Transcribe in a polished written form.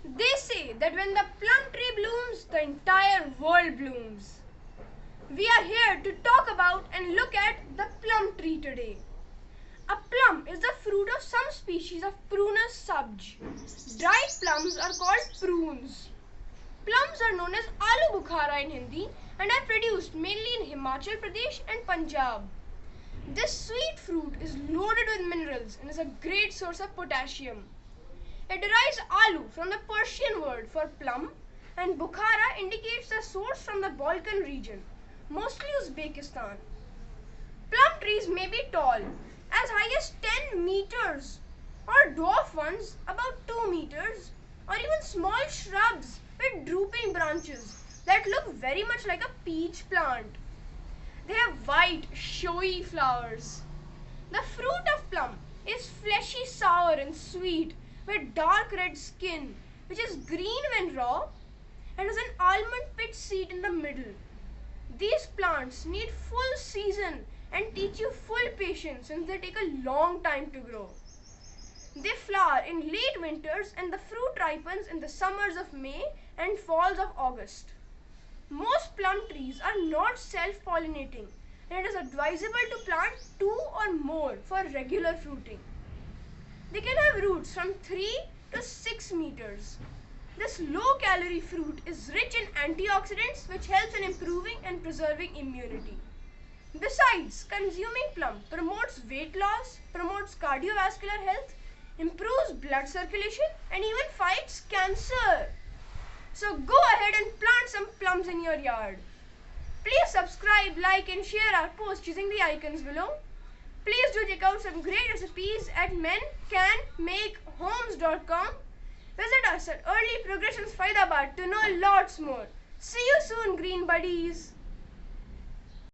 They say that when the plum tree blooms, the entire world blooms. We are here to talk about and look at the plum tree today. A plum is the fruit of some species of Prunus subg. Dried plums are called prunes. Plums are known as Alu Bukhara in Hindi and are produced mainly in Himachal Pradesh and Punjab. This sweet fruit is loaded with minerals and is a great source of potassium. It derives alu from the Persian word for plum, and Bukhara indicates the source from the Balkan region, mostly Uzbekistan. Plum trees may be tall, as high as 10 meters, or dwarf ones about 2 meters, or even small shrubs with drooping branches that look very much like a peach plant. They have white, showy flowers. The fruit of plum is fleshy, sour and sweet with dark red skin, which is green when raw and has an almond pit seed in the middle. These plants need full season and teach you full patience since they take a long time to grow. They flower in late winters and the fruit ripens in the summers of May and falls of August. Most plum trees are not self-pollinating and it is advisable to plant 2 or more for regular fruiting. They can have roots from 3 to 6 meters. This low-calorie fruit is rich in antioxidants which helps in improving and preserving immunity. Besides, consuming plum promotes weight loss, promotes cardiovascular health, improves blood circulation and even fights cancer. So go ahead and plant some plums in your yard. Please subscribe, like and share our post using the icons below. Please do check out some great recipes at mencanmakehomes.com. Visit us at Early Progressions Faridabad to know lots more. See you soon, green buddies.